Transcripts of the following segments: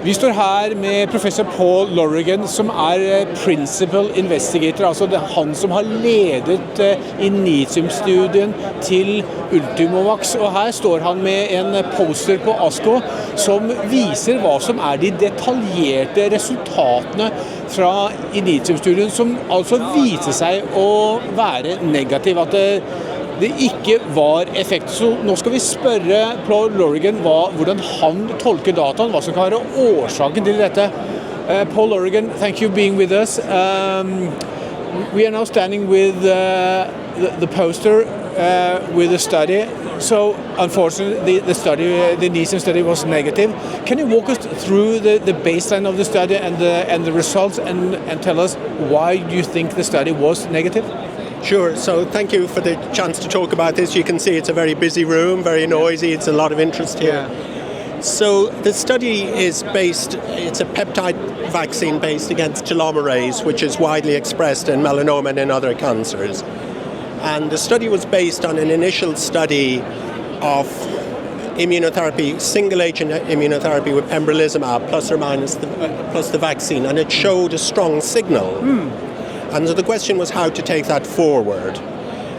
Vi står her med professor Paul Lorigan, som principal investigator, altså det han som har ledet INITIUM-studien til Ultimovacs. Og her står han med en poster på ASCO som viser hva som de detaljerte resultatene fra INITIUM-studien, som altså viser seg å være negativ, at det ikke var effekt. Så nå skal vi spørre Paul Lorigan hvordan han tolker dataen, hva som kan være årsaken til dette. Paul Lorigan, thank you for being with us. We are now standing with the poster with the study. So, unfortunately, the INITIUM study was negative. Can you walk us through the baseline of the study and the results and tell us why you think the study was negative? Sure. So thank you for the chance to talk about this. You can see it's a very busy room, very noisy. It's a lot of interest here. Yeah. So the study is it's a peptide vaccine based against telomerase, which is widely expressed in melanoma and in other cancers. And the study was based on an initial study of immunotherapy, single-agent immunotherapy with pembrolizumab plus or minus plus the vaccine, and it showed a strong signal. And so the question was how to take that forward.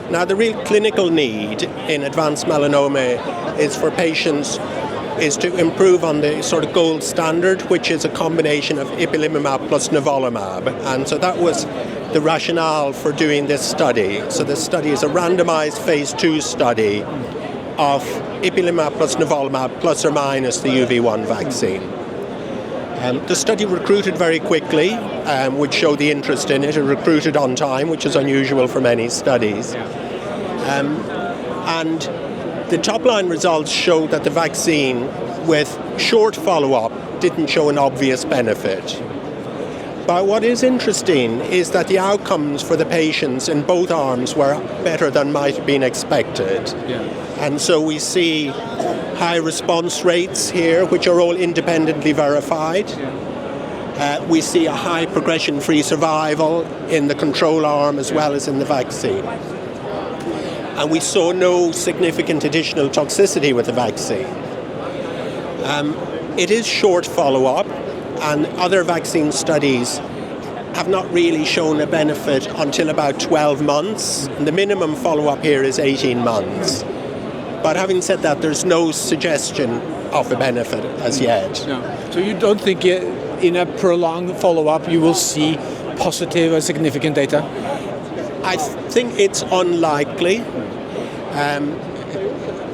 Now, the real clinical need in advanced melanoma is for patients is to improve on the sort of gold standard, which is a combination of ipilumumab plus nivolumab. And so that was the rationale for doing this study. So this study is a randomized phase 2 study of ipilumumab plus nivolumab plus or minus the UV1 vaccine. The study recruited very quickly, which showed the interest in it. It recruited on time, which is unusual for many studies. And the top-line results showed that the vaccine, with short follow-up, didn't show an obvious benefit. But what is interesting is that the outcomes for the patients in both arms were better than might have been expected. Yeah. And so we see high response rates here, which are all independently verified. We see a high progression-free survival in the control arm as well as in the vaccine. And we saw no significant additional toxicity with the vaccine. It is short follow-up, and other vaccine studies have not really shown a benefit until about 12 months. And the minimum follow-up here is 18 months. But having said that, there's no suggestion of a benefit as yet. No. So you don't think in a prolonged follow-up you will see positive or significant data? I think it's unlikely,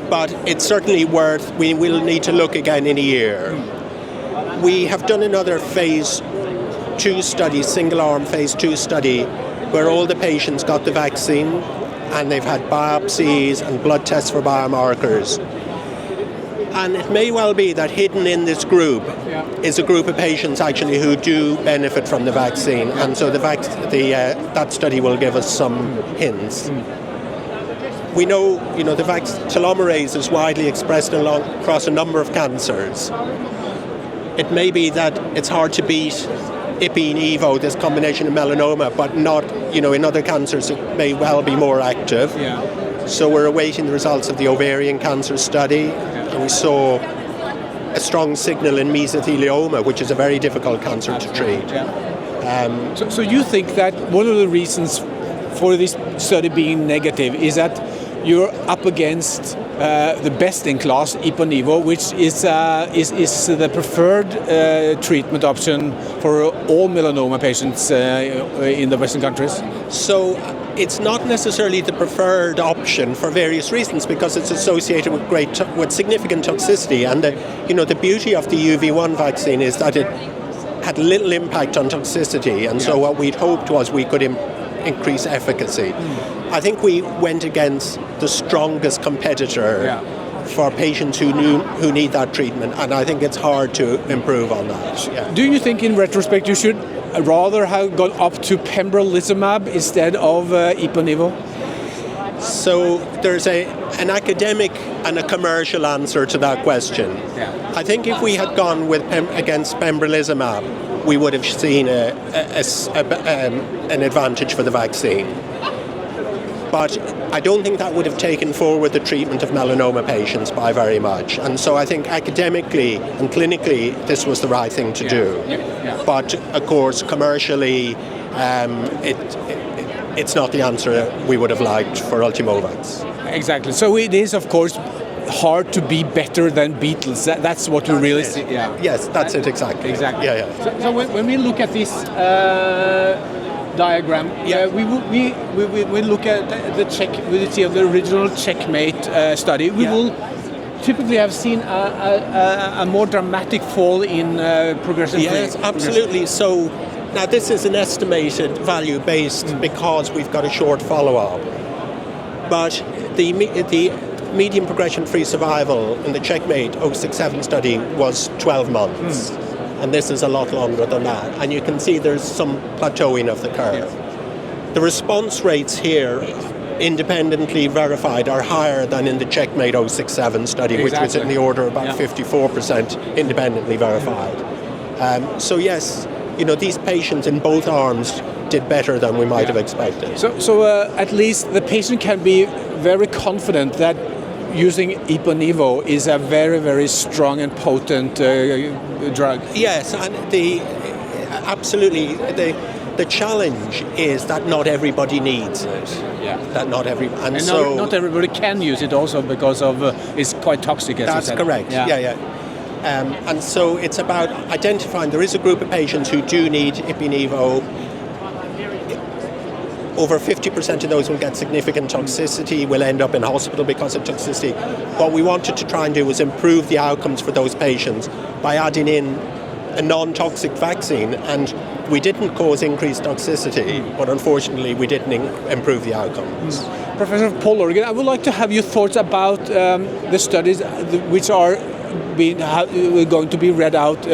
but it's certainly we will need to look again in a year. We have done another phase 2 study, single-arm phase 2 study, where all the patients got the vaccine and they've had biopsies and blood tests for biomarkers. And it may well be that hidden in this group is a group of patients actually who do benefit from the vaccine, and so that study will give us some hints. We know, the telomerase is widely expressed across a number of cancers. It may be that it's hard to beat Ipi and Evo, this combination of melanoma, but not, in other cancers it may well be more active. Yeah. So we're awaiting the results of the ovarian cancer study, and we saw a strong signal in mesothelioma, which is a very difficult cancer to treat. Yeah. So you think that one of the reasons for this study being negative is that you're up against the best-in-class Ipi/Nivo, which is the preferred treatment option for all melanoma patients in the Western countries? So it's not necessarily the preferred option for various reasons, because it's associated with significant toxicity. And the beauty of the UV1 vaccine is that it had little impact on toxicity, and so what we'd hoped was we could increase efficacy. I think we went against the strongest competitor for patients who need that treatment, and I think it's hard to improve on that. Yeah. Do you think in retrospect you should rather have gone up to pembrolizumab instead of Ipi/Nivo? So there's an academic and a commercial answer to that question. Yeah. I think if we had gone against pembrolizumab, we would have seen an advantage for the vaccine. But I don't think that would have taken forward the treatment of melanoma patients by very much. And so I think academically and clinically, this was the right thing to do. But of course, commercially, it's not the answer we would have liked for Ultimovacs. Exactly. So it is, of course, hard to be better than Beatles. That's what we really see. Yeah. Yes, that's it exactly. Exactly. Yeah, yeah. So when we look at this diagram, we look at the original checkmate study. We will typically have seen a more dramatic fall in progression. Yes, absolutely. So now this is an estimated value based because we've got a short follow-up. But the median progression-free survival in the checkmate 067 study was 12 months. And this is a lot longer than that. And you can see there's some plateauing of the curve. The response rates here, independently verified, are higher than in the checkmate 067 study, which was in the order of about 54% independently verified. So yes, these patients in both arms did better than we might have expected. So at least the patient can be very confident that using Ipi/Nivo is a very, very strong and potent drug. Yes, and absolutely. The challenge is that not everybody needs it. That not everybody can use it also because of it's quite toxic. As that's you said. Correct. Yeah. And so it's about identifying. There is a group of patients who do need Ipi/Nivo. Over 50% of those will get significant toxicity, will end up in hospital because of toxicity. What we wanted to try and do was improve the outcomes for those patients by adding in a non-toxic vaccine, and we didn't cause increased toxicity, but unfortunately we didn't improve the outcomes. Professor Paul Lorigan, I would like to have your thoughts about the studies which are going to be read out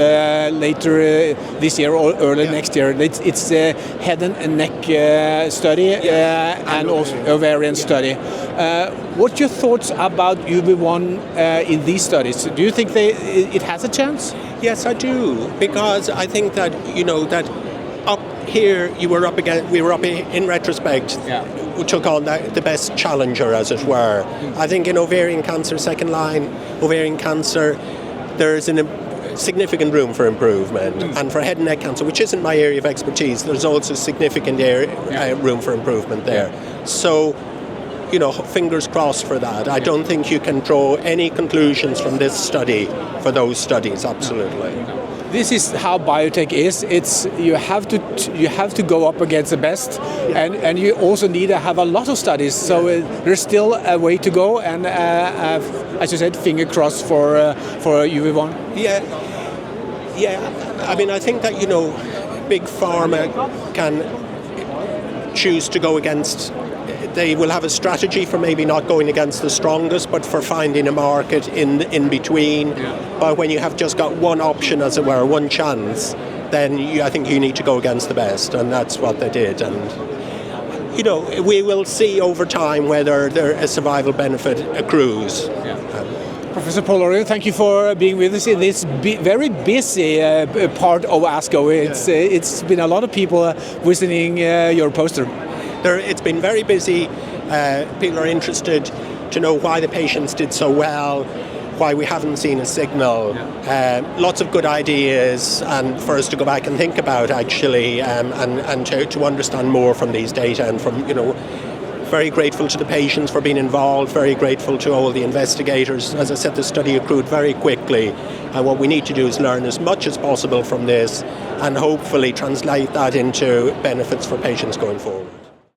later this year or early next year. It's a head and neck study and also ovarian study. What's your thoughts about UV1 in these studies? Do you think it has a chance? Yes, I do, because I think that that up here we were up in retrospect. We took on the best challenger, as it were. I think in ovarian cancer, second line ovarian cancer, there's significant room for improvement. And for head and neck cancer, which isn't my area of expertise, there's also significant room for improvement there. So, fingers crossed for that. I don't think you can draw any conclusions from this study for those studies, absolutely. This is how biotech is. You have to go up against the best, and you also need to have a lot of studies. So there's still a way to go, and as you said, finger crossed for UV1. Yeah. I mean, I think that big pharma can choose to go against. They will have a strategy for maybe not going against the strongest, but for finding a market in between. But when you have just got one option, as it were, one chance, then I think you need to go against the best, and that's what they did. And we will see over time whether a survival benefit accrues. Professor Paul Lorigan, thank you for being with us in this very busy part of ASCO. It's been a lot of people visiting your poster. It's been very busy. People are interested to know why the patients did so well, why we haven't seen a signal. Lots of good ideas, and for us to go back and think about, actually, and to understand more from these data, and from, very grateful to the patients for being involved, very grateful to all the investigators. As I said, the study accrued very quickly, and what we need to do is learn as much as possible from this and hopefully translate that into benefits for patients going forward.